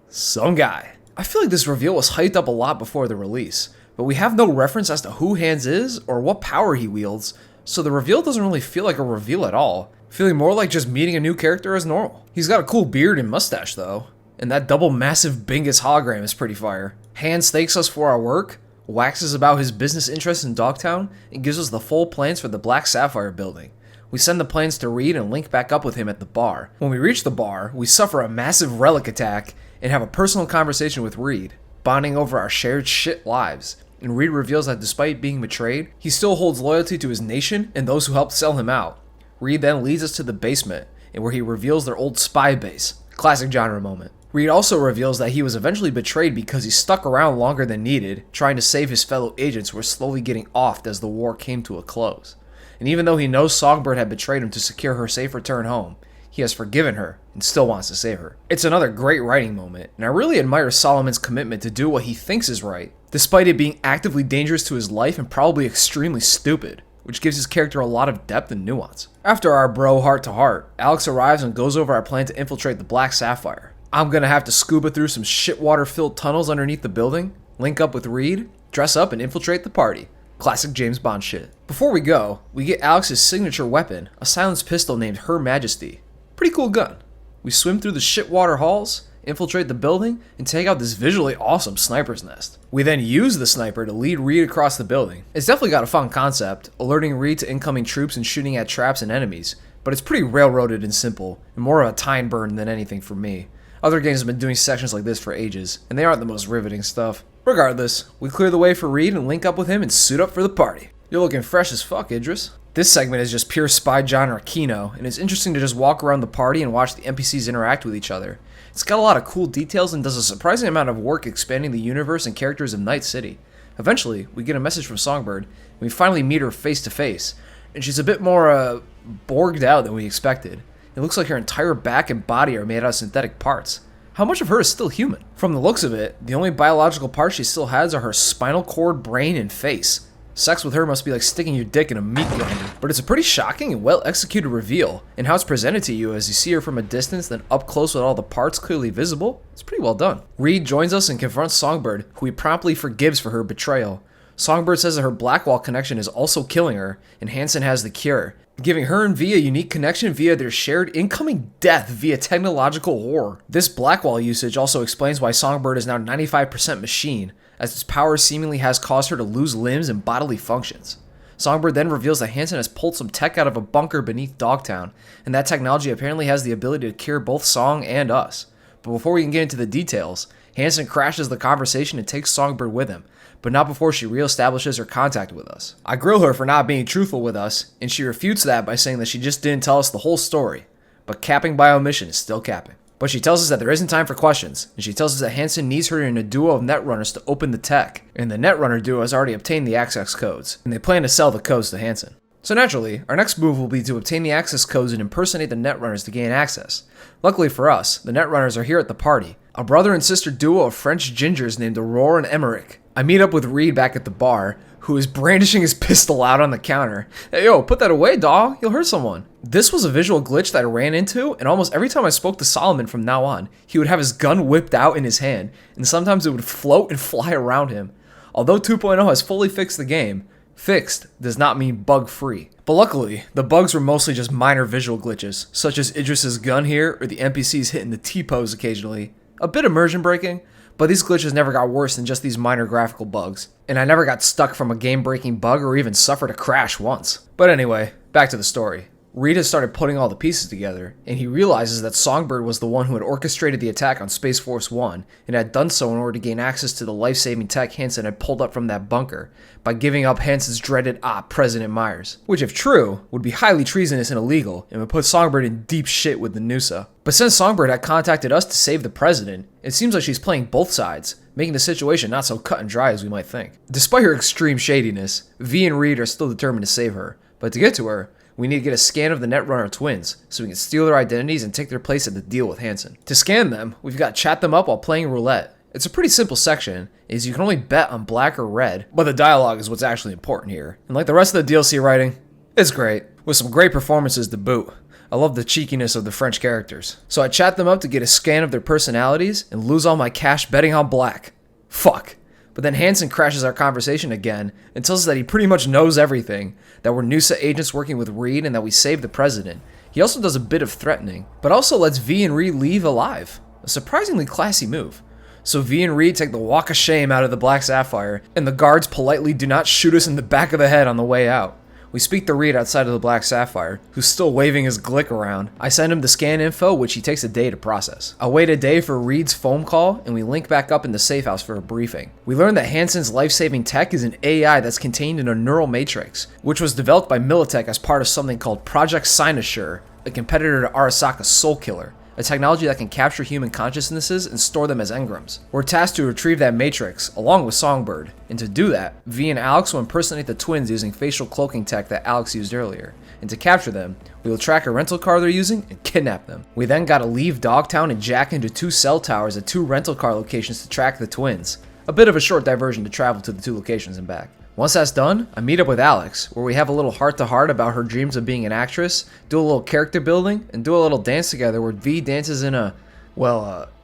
[SPEAKER 1] Some guy. I feel like this reveal was hyped up a lot before the release, but we have no reference as to who Hands is or what power he wields, so the reveal doesn't really feel like a reveal at all, feeling more like just meeting a new character as normal. He's got a cool beard and mustache though, and that double massive Bingus hologram is pretty fire. Hands thanks us for our work, waxes about his business interests in Dogtown, and gives us the full plans for the Black Sapphire building. We send the plans to Reed and link back up with him at the bar. When we reach the bar, we suffer a massive relic attack and have a personal conversation with Reed, bonding over our shared shit lives. And Reed reveals that despite being betrayed, he still holds loyalty to his nation and those who helped sell him out. Reed then leads us to the basement, and where he reveals their old spy base. Classic genre moment. Reed also reveals that he was eventually betrayed because he stuck around longer than needed, trying to save his fellow agents who were slowly getting offed as the war came to a close. And even though he knows Songbird had betrayed him to secure her safe return home, he has forgiven her and still wants to save her. It's another great writing moment, and I really admire Solomon's commitment to do what he thinks is right, despite it being actively dangerous to his life and probably extremely stupid, which gives his character a lot of depth and nuance. After our bro heart-to-heart, Alex arrives and goes over our plan to infiltrate the Black Sapphire. I'm gonna have to scuba through some shitwater-filled tunnels underneath the building, link up with Reed, dress up, and infiltrate the party. Classic James Bond shit. Before we go, we get Alex's signature weapon, a silenced pistol named Her Majesty. Pretty cool gun. We swim through the shitwater halls, infiltrate the building, and take out this visually awesome sniper's nest. We then use the sniper to lead Reed across the building. It's definitely got a fun concept, alerting Reed to incoming troops and shooting at traps and enemies, but it's pretty railroaded and simple, and more of a time burn than anything for me. Other games have been doing sections like this for ages, and they aren't the most riveting stuff. Regardless, we clear the way for Reed and link up with him and suit up for the party. You're looking fresh as fuck, Idris. This segment is just pure spy genre kino, and it's interesting to just walk around the party and watch the NPCs interact with each other. It's got a lot of cool details and does a surprising amount of work expanding the universe and characters of Night City. Eventually, we get a message from Songbird, and we finally meet her face to face, and she's a bit more, borged out than we expected. It looks like her entire back and body are made out of synthetic parts. How much of her is still human? From the looks of it, the only biological parts she still has are her spinal cord, brain, and face. Sex with her must be like sticking your dick in a meat grinder. But it's a pretty shocking and well executed reveal, and how it's presented to you as you see her from a distance then up close with all the parts clearly visible, it's pretty well done. Reed joins us and confronts Songbird, who he promptly forgives for her betrayal. Songbird says that her Blackwall connection is also killing her, and Hansen has the cure, giving her and V a unique connection via their shared incoming death via technological horror. This Blackwall usage also explains why Songbird is now 95% machine, as its power seemingly has caused her to lose limbs and bodily functions. Songbird then reveals that Hansen has pulled some tech out of a bunker beneath Dogtown, and that technology apparently has the ability to cure both Song and us. But before we can get into the details, Hansen crashes the conversation and takes Songbird with him, but not before she reestablishes her contact with us. I grill her for not being truthful with us, and she refutes that by saying that she just didn't tell us the whole story, but capping by omission is still capping. But she tells us that there isn't time for questions, and she tells us that Hansen needs her in a duo of netrunners to open the tech, and the netrunner duo has already obtained the access codes, and they plan to sell the codes to Hansen. So naturally, our next move will be to obtain the access codes and impersonate the netrunners to gain access. Luckily for us, the netrunners are here at the party, a brother and sister duo of French gingers named Aurore and Emmerich. I meet up with Reed back at the bar, who is brandishing his pistol out on the counter. Hey yo, put that away, dawg, you'll hurt someone. This was a visual glitch that I ran into, and almost every time I spoke to Solomon from now on, he would have his gun whipped out in his hand, and sometimes it would float and fly around him. Although 2.0 has fully fixed the game, fixed does not mean bug-free. But luckily, the bugs were mostly just minor visual glitches, such as Idris's gun here, or the NPCs hitting the T-pose occasionally. A bit immersion breaking, but these glitches never got worse than just these minor graphical bugs. And I never got stuck from a game-breaking bug or even suffered a crash once. But anyway, back to the story. Reed has started putting all the pieces together, and he realizes that Songbird was the one who had orchestrated the attack on Space Force 1, and had done so in order to gain access to the life-saving tech Hansen had pulled up from that bunker, by giving up Hansen's dreaded op, President Myers. Which, if true, would be highly treasonous and illegal, and would put Songbird in deep shit with the Noosa. But since Songbird had contacted us to save the President, it seems like she's playing both sides, making the situation not so cut and dry as we might think. Despite her extreme shadiness, V and Reed are still determined to save her, but to get to her, we need to get a scan of the Netrunner twins, so we can steal their identities and take their place at the deal with Hansen. To scan them, we've got to chat them up while playing roulette. It's a pretty simple section, as you can only bet on black or red, but the dialogue is what's actually important here. And like the rest of the DLC writing, it's great, with some great performances to boot. I love the cheekiness of the French characters. So I chat them up to get a scan of their personalities, and lose all my cash betting on black. Fuck. But then Hansen crashes our conversation again and tells us that he pretty much knows everything, that we're Noosa agents working with Reed and that we saved the President. He also does a bit of threatening, but also lets V and Reed leave alive. A surprisingly classy move. So V and Reed take the walk of shame out of the Black Sapphire, and the guards politely do not shoot us in the back of the head on the way out. We speak to Reed outside of the Black Sapphire, who's still waving his glick around. I send him the scan info, which he takes a day to process. I wait a day for Reed's phone call, and we link back up in the safe house for a briefing. We learn that Hansen's life-saving tech is an AI that's contained in a neural matrix, which was developed by Militech as part of something called Project Cynosure, a competitor to Arasaka's Soul Killer, a technology that can capture human consciousnesses and store them as engrams. We're tasked to retrieve that matrix, along with Songbird, and to do that, V and Alex will impersonate the twins using facial cloaking tech that Alex used earlier, and to capture them, we will track a rental car they're using and kidnap them. We then gotta leave Dogtown and jack into 2 cell towers at 2 rental car locations to track the twins, a bit of a short diversion to travel to the 2 locations and back. Once that's done, I meet up with Alex, where we have a little heart-to-heart about her dreams of being an actress, do a little character building, and do a little dance together where V dances in a,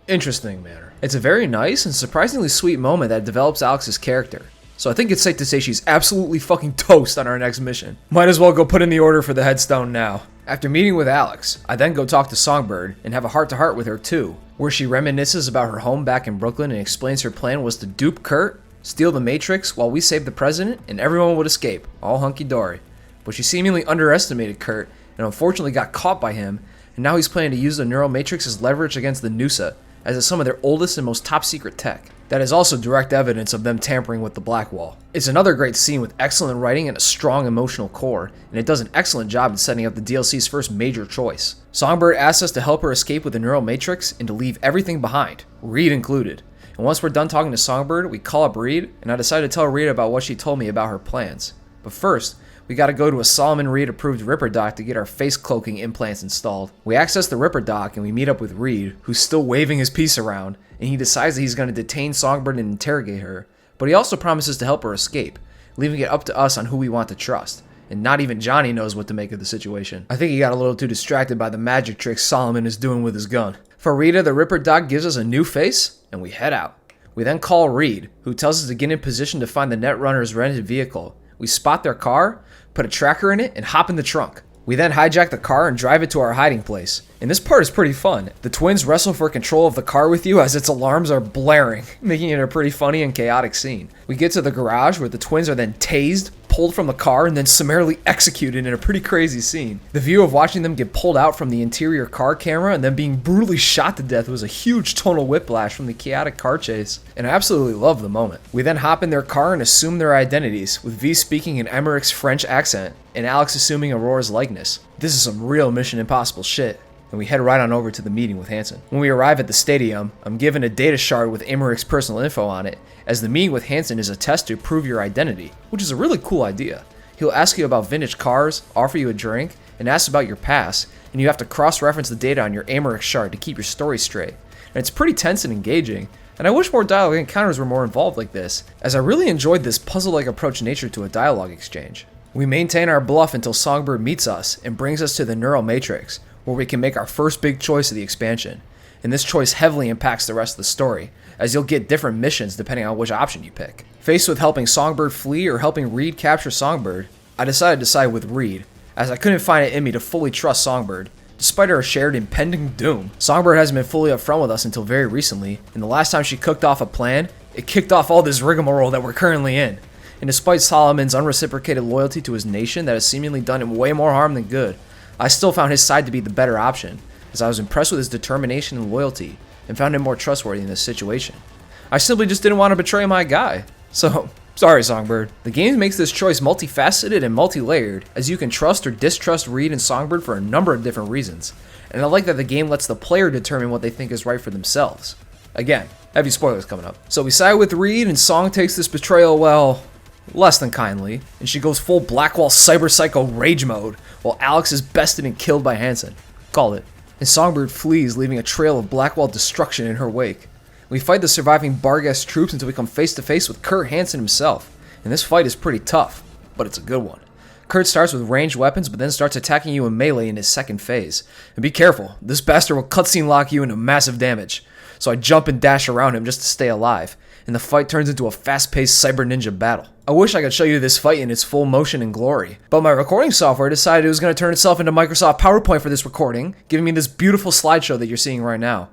[SPEAKER 1] interesting manner. It's a very nice and surprisingly sweet moment that develops Alex's character. So I think it's safe to say she's absolutely fucking toast on our next mission. Might as well go put in the order for the headstone now. After meeting with Alex, I then go talk to Songbird and have a heart-to-heart with her too, where she reminisces about her home back in Brooklyn and explains her plan was to dupe Kurt, steal the Matrix while we save the President, and everyone would escape, all hunky-dory. But she seemingly underestimated Kurt, and unfortunately got caught by him, and now he's planning to use the Neural Matrix as leverage against the Noosa, as it's some of their oldest and most top-secret tech. That is also direct evidence of them tampering with the Blackwall. It's another great scene with excellent writing and a strong emotional core, and it does an excellent job in setting up the DLC's first major choice. Songbird asks us to help her escape with the Neural Matrix and to leave everything behind, Reed included. And once we're done talking to Songbird, we call up Reed, and I decide to tell Reed about what she told me about her plans. But first, we gotta go to a Solomon Reed approved Ripper dock to get our face cloaking implants installed. We access the Ripper dock and we meet up with Reed, who's still waving his piece around, and he decides that he's gonna detain Songbird and interrogate her, but he also promises to help her escape, leaving it up to us on who we want to trust. And not even Johnny knows what to make of the situation. I think he got a little too distracted by the magic tricks Solomon is doing with his gun. For Rita, the Ripper dock gives us a new face, and we head out. We then call Reed, who tells us to get in position to find the Netrunner's rented vehicle. We spot their car, put a tracker in it, and hop in the trunk. We then hijack the car and drive it to our hiding place. And this part is pretty fun. The twins wrestle for control of the car with you as its alarms are blaring, making it a pretty funny and chaotic scene. We get to the garage where the twins are then tased, pulled from the car and then summarily executed in a pretty crazy scene. The view of watching them get pulled out from the interior car camera and then being brutally shot to death was a huge tonal whiplash from the chaotic car chase, and I absolutely loved the moment. We then hop in their car and assume their identities, with V speaking in Emmerich's French accent and Alex assuming Aurora's likeness. This is some real Mission Impossible shit. And we head right on over to the meeting with Hansen. When we arrive at the stadium, I'm given a data shard with Emmerich's personal info on it, as the meeting with Hansen is a test to prove your identity, which is a really cool idea. He'll ask you about vintage cars, offer you a drink, and ask about your past, and you have to cross-reference the data on your Emmerich shard to keep your story straight. And it's pretty tense and engaging, and I wish more dialogue encounters were more involved like this, as I really enjoyed this puzzle-like approach nature to a dialogue exchange. We maintain our bluff until Songbird meets us and brings us to the Neural Matrix, where we can make our first big choice of the expansion, and this choice heavily impacts the rest of the story, as you'll get different missions depending on which option you pick. Faced with helping Songbird flee or helping Reed capture Songbird, I decided to side with Reed, as I couldn't find it in me to fully trust Songbird, despite our shared impending doom. Songbird hasn't been fully upfront with us until very recently, and the last time she cooked off a plan, it kicked off all this rigmarole that we're currently in. And despite Solomon's unreciprocated loyalty to his nation that has seemingly done him way more harm than good, I still found his side to be the better option, as I was impressed with his determination and loyalty, and found him more trustworthy in this situation. I simply just didn't want to betray my guy. So, sorry Songbird. The game makes this choice multifaceted and multi-layered, as you can trust or distrust Reed and Songbird for a number of different reasons, and I like that the game lets the player determine what they think is right for themselves. Again, heavy spoilers coming up. So we side with Reed, and Song takes this betrayal, well, less than kindly, and she goes full Blackwall Cyber Psycho rage mode, while Alex is bested and killed by Hansen. Call it. And Songbird flees, leaving a trail of Blackwall destruction in her wake. We fight the surviving Barghest troops until we come face to face with Kurt Hansen himself, and this fight is pretty tough, but it's a good one. Kurt starts with ranged weapons, but then starts attacking you in melee in his second phase. And be careful, this bastard will cutscene lock you into massive damage. So I jump and dash around him just to stay alive, and the fight turns into a fast-paced cyber ninja battle. I wish I could show you this fight in its full motion and glory, but my recording software decided it was going to turn itself into Microsoft PowerPoint for this recording, giving me this beautiful slideshow that you're seeing right now.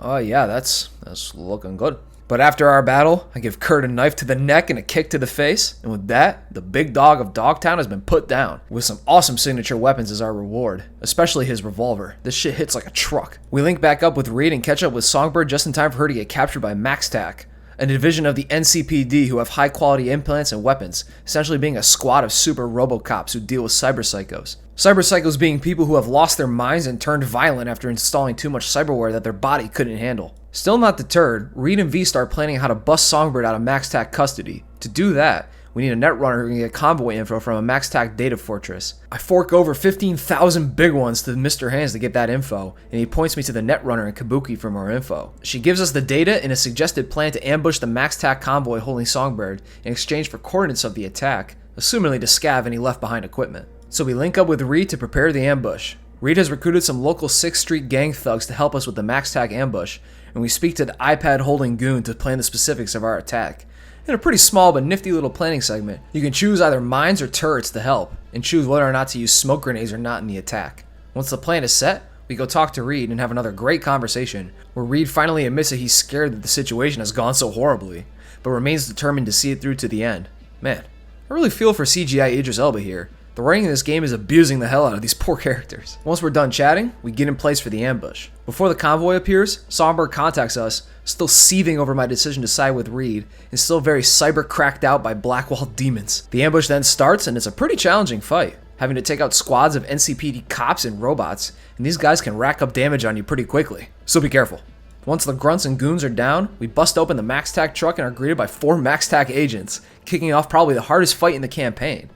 [SPEAKER 1] Oh yeah, that's looking good. But after our battle, I give Kurt a knife to the neck and a kick to the face, and with that, the big dog of Dogtown has been put down, with some awesome signature weapons as our reward, especially his revolver. This shit hits like a truck. We link back up with Reed and catch up with Songbird just in time for her to get captured by MaxTac, a division of the NCPD who have high quality implants and weapons, essentially being a squad of super robocops who deal with cyber psychos. Cyber psychos being people who have lost their minds and turned violent after installing too much cyberware that their body couldn't handle. Still not deterred, Reed and V start planning how to bust Songbird out of MaxTac custody. To do that, we need a netrunner who can get convoy info from a MaxTac data fortress. I fork over 15,000 big ones to Mr. Hands to get that info, and he points me to the netrunner and Kabuki for more info. She gives us the data and a suggested plan to ambush the MaxTac convoy holding Songbird in exchange for coordinates of the attack, assumingly to scav any left behind equipment. So we link up with Reed to prepare the ambush. Reed has recruited some local 6th Street gang thugs to help us with the MaxTac ambush, and we speak to the iPad holding goon to plan the specifics of our attack. In a pretty small but nifty little planning segment, you can choose either mines or turrets to help, and choose whether or not to use smoke grenades or not in the attack. Once the plan is set, we go talk to Reed and have another great conversation, where Reed finally admits that he's scared that the situation has gone so horribly, but remains determined to see it through to the end. Man, I really feel for CGI Idris Elba here. The writing in this game is abusing the hell out of these poor characters. Once we're done chatting, we get in place for the ambush. Before the convoy appears, Songbird contacts us, still seething over my decision to side with Reed, and still very cyber cracked out by Blackwall demons. The ambush then starts, and it's a pretty challenging fight, having to take out squads of NCPD cops and robots, and these guys can rack up damage on you pretty quickly, so be careful. Once the grunts and goons are down, we bust open the MaxTac truck and are greeted by 4 MaxTac agents, kicking off probably the hardest fight in the campaign.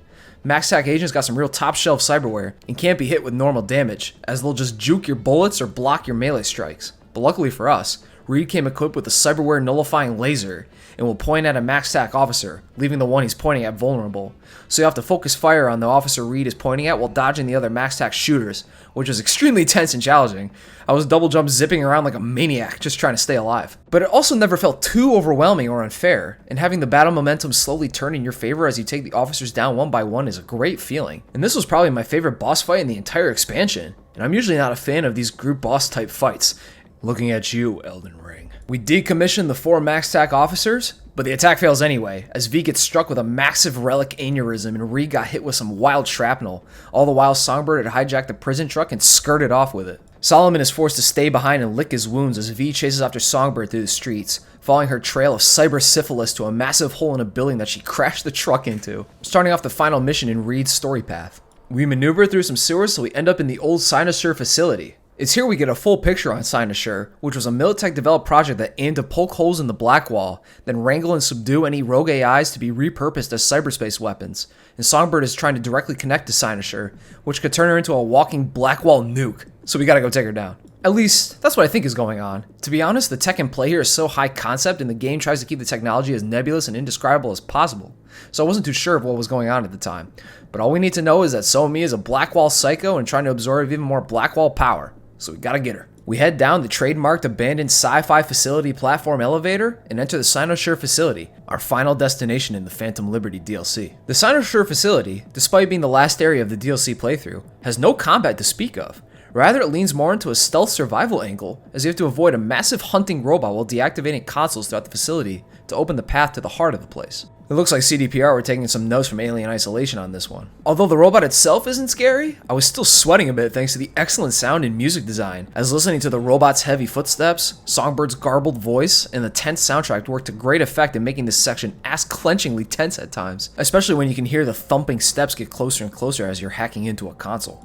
[SPEAKER 1] MaxTac agents got some real top shelf cyberware and can't be hit with normal damage, as they'll just juke your bullets or block your melee strikes. But luckily for us, Reed came equipped with a cyberware nullifying laser and will point at a MaxTac officer, leaving the one he's pointing at vulnerable. So you have to focus fire on the officer Reed is pointing at while dodging the other MaxTac shooters, which is extremely tense and challenging. I was double jump zipping around like a maniac just trying to stay alive. But it also never felt too overwhelming or unfair, and having the battle momentum slowly turn in your favor as you take the officers down one by one is a great feeling. And this was probably my favorite boss fight in the entire expansion, and I'm usually not a fan of these group boss type fights. Looking at you, Elden Ring. We decommissioned the 4 MaxTac officers, But the attack fails anyway, as V gets struck with a massive relic aneurysm and Reed got hit with some wild shrapnel, all the while Songbird had hijacked the prison truck and skirted off with it. Solomon is forced to stay behind and lick his wounds as V chases after Songbird through the streets, following her trail of cyber syphilis to a massive hole in a building that she crashed the truck into, starting off the final mission in Reed's story path. We maneuver through some sewers so we end up in the old Cynosure facility. It's here we get a full picture on Cynosure, which was a Militech developed project that aimed to poke holes in the black wall, then wrangle and subdue any rogue AIs to be repurposed as cyberspace weapons. And Songbird is trying to directly connect to Cynosure, which could turn her into a walking black wall nuke, so we gotta go take her down. At least, that's what I think is going on. To be honest, the tech in play here is so high concept and the game tries to keep the technology as nebulous and indescribable as possible, so I wasn't too sure of what was going on at the time. But all we need to know is that So-Mi is a Blackwall psycho and trying to absorb even more Blackwall power, so we gotta get her. We head down the trademarked abandoned sci-fi facility platform elevator and enter the Cynosure facility, our final destination in the Phantom Liberty DLC. The Cynosure facility, despite being the last area of the DLC playthrough, has no combat to speak of. Rather, it leans more into a stealth survival angle, as you have to avoid a massive hunting robot while deactivating consoles throughout the facility to open the path to the heart of the place. It looks like CDPR were taking some notes from Alien Isolation on this one. Although the robot itself isn't scary, I was still sweating a bit thanks to the excellent sound and music design, as listening to the robot's heavy footsteps, Songbird's garbled voice, and the tense soundtrack worked to great effect in making this section ass-clenchingly tense at times, especially when you can hear the thumping steps get closer and closer as you're hacking into a console.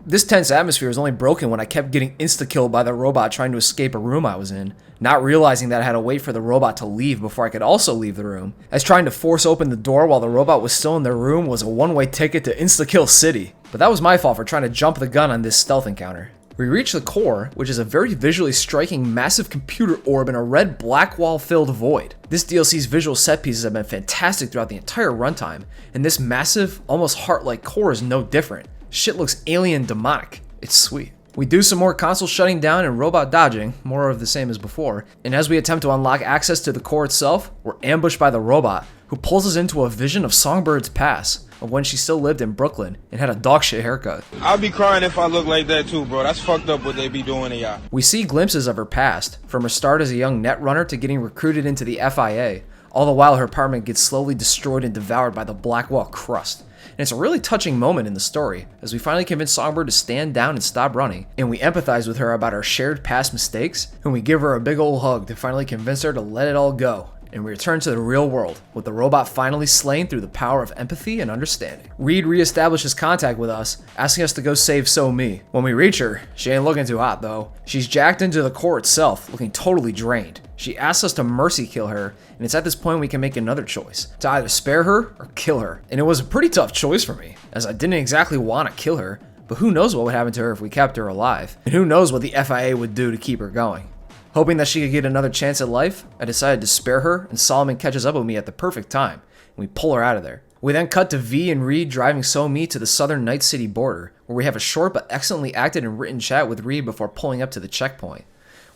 [SPEAKER 1] This tense atmosphere was only broken when I kept getting insta-killed by the robot trying to escape a room I was in, not realizing that I had to wait for the robot to leave before I could also leave the room, as trying to force open the door while the robot was still in their room was a one-way ticket to insta-kill city. But that was my fault for trying to jump the gun on this stealth encounter. We reach the core, which is a very visually striking massive computer orb in a red black wall-filled void. This DLC's visual set pieces have been fantastic throughout the entire runtime, and this massive, almost heart-like core is no different. Shit looks alien demonic. It's sweet. We do some more console shutting down and robot dodging, more of the same as before, and as we attempt to unlock access to the core itself, we're ambushed by the robot, who pulls us into a vision of Songbird's past, of when she still lived in Brooklyn and had a dogshit haircut.
[SPEAKER 2] I'll be crying if I look like that too, bro. That's fucked up what they be doing to y'all.
[SPEAKER 1] We see glimpses of her past, from her start as a young netrunner to getting recruited into the FIA, all the while her apartment gets slowly destroyed and devoured by the Blackwall crust. And it's a really touching moment in the story, as we finally convince Songbird to stand down and stop running, and we empathize with her about our shared past mistakes, and we give her a big ol' hug to finally convince her to let it all go, and we return to the real world, with the robot finally slain through the power of empathy and understanding. Reed reestablishes contact with us, asking us to go save So-Mi. When we reach her, she ain't looking too hot though. She's jacked into the core itself, looking totally drained. She asks us to mercy kill her, and it's at this point we can make another choice, to either spare her or kill her. And it was a pretty tough choice for me, as I didn't exactly want to kill her, but who knows what would happen to her if we kept her alive, and who knows what the FIA would do to keep her going. Hoping that she could get another chance at life, I decided to spare her, and Solomon catches up with me at the perfect time, and we pull her out of there. We then cut to V and Reed driving So-Mi to the southern Night City border, where we have a short but excellently acted and written chat with Reed before pulling up to the checkpoint.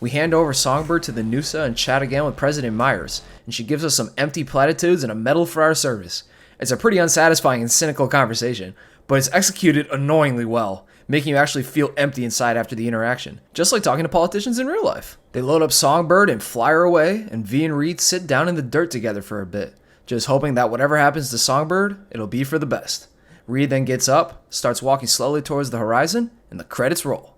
[SPEAKER 1] We hand over Songbird to the Noosa and chat again with President Myers, and she gives us some empty platitudes and a medal for our service. It's a pretty unsatisfying and cynical conversation, but it's executed annoyingly well, making you actually feel empty inside after the interaction, just like talking to politicians in real life. They load up Songbird and fly her away, and V and Reed sit down in the dirt together for a bit, just hoping that whatever happens to Songbird, it'll be for the best. Reed then gets up, starts walking slowly towards the horizon, and the credits roll.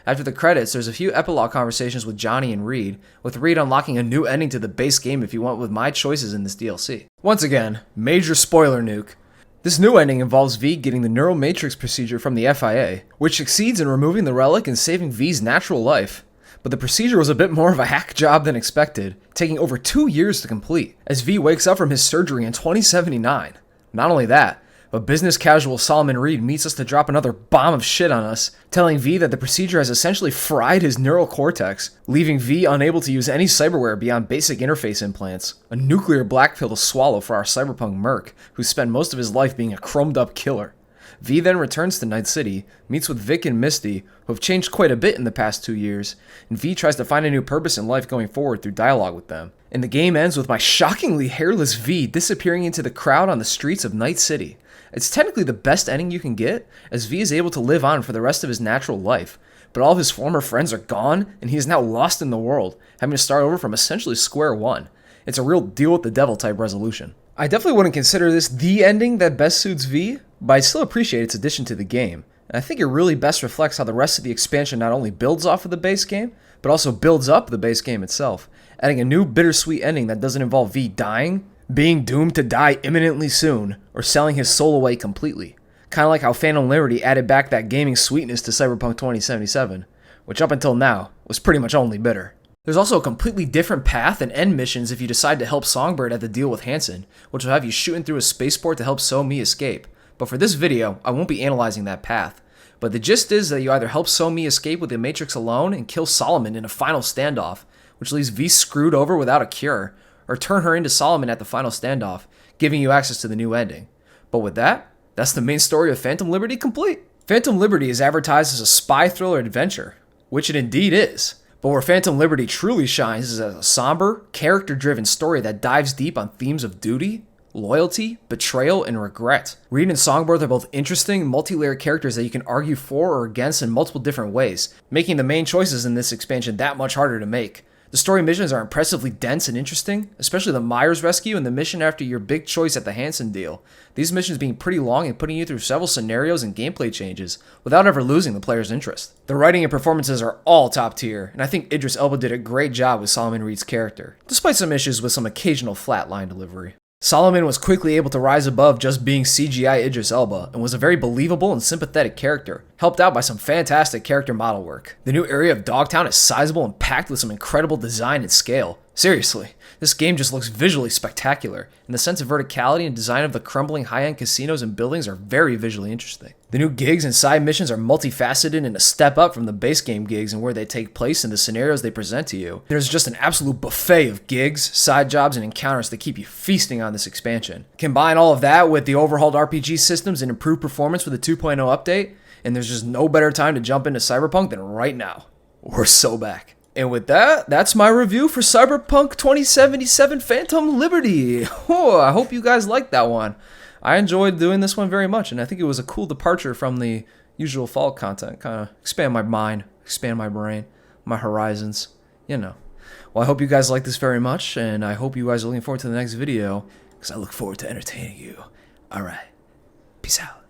[SPEAKER 1] After the credits, there's a few epilogue conversations with Johnny and Reed, with Reed unlocking a new ending to the base game if you went with my choices in this DLC. Once again, major spoiler nuke. This new ending involves V getting the neural matrix procedure from the FIA, which succeeds in removing the relic and saving V's natural life. But the procedure was a bit more of a hack job than expected, taking over 2 years to complete, as V wakes up from his surgery in 2079. Not only that, but business casual Solomon Reed meets us to drop another bomb of shit on us, telling V that the procedure has essentially fried his neural cortex, leaving V unable to use any cyberware beyond basic interface implants, a nuclear black pill to swallow for our cyberpunk merc, who spent most of his life being a chromed up killer. V then returns to Night City, meets with Vic and Misty, who have changed quite a bit in the past 2 years, and V tries to find a new purpose in life going forward through dialogue with them. And the game ends with my shockingly hairless V disappearing into the crowd on the streets of Night City. It's technically the best ending you can get, as V is able to live on for the rest of his natural life, but all of his former friends are gone, and he is now lost in the world, having to start over from essentially square one. It's a real deal with the devil type resolution. I definitely wouldn't consider this the ending that best suits V, but I still appreciate its addition to the game, and I think it really best reflects how the rest of the expansion not only builds off of the base game, but also builds up the base game itself, adding a new bittersweet ending that doesn't involve V dying, being doomed to die imminently soon, or selling his soul away completely. Kinda like how Phantom Liberty added back that gaming sweetness to Cyberpunk 2077, which up until now was pretty much only bitter. There's also a completely different path and end missions if you decide to help Songbird at the deal with Hansen, which will have you shooting through a spaceport to help So-Mi escape. But for this video, I won't be analyzing that path. But the gist is that you either help So-Mi escape with the Matrix alone and kill Solomon in a final standoff, which leaves V screwed over without a cure, or turn her into Solomon at the final standoff, giving you access to the new ending. But with that, that's the main story of Phantom Liberty complete. Phantom Liberty is advertised as a spy thriller adventure, which it indeed is. But where Phantom Liberty truly shines is as a somber, character-driven story that dives deep on themes of duty, loyalty, betrayal, and regret. Reed and Songbird are both interesting, multi-layered characters that you can argue for or against in multiple different ways, making the main choices in this expansion that much harder to make. The story missions are impressively dense and interesting, especially the Myers rescue and the mission after your big choice at the Hansen deal. These missions being pretty long and putting you through several scenarios and gameplay changes, without ever losing the player's interest. The writing and performances are all top tier, and I think Idris Elba did a great job with Solomon Reed's character, despite some issues with some occasional flat line delivery. Solomon was quickly able to rise above just being CGI Idris Elba, and was a very believable and sympathetic character, helped out by some fantastic character model work. The new area of Dogtown is sizable and packed with some incredible design and scale. Seriously, this game just looks visually spectacular, and the sense of verticality and design of the crumbling high-end casinos and buildings are very visually interesting. The new gigs and side missions are multifaceted and a step up from the base game gigs and where they take place and the scenarios they present to you. There's just an absolute buffet of gigs, side jobs, and encounters to keep you feasting on this expansion. Combine all of that with the overhauled RPG systems and improved performance with the 2.0 update, and there's just no better time to jump into Cyberpunk than right now. We're so back. And with that, that's my review for Cyberpunk 2077 Phantom Liberty. Oh, I hope you guys liked that one. I enjoyed doing this one very much, and I think it was a cool departure from the usual fall content. Kind of expand my mind, expand my brain, my horizons, you know. Well, I hope you guys like this very much, and I hope you guys are looking forward to the next video, because I look forward to entertaining you. Alright, peace out.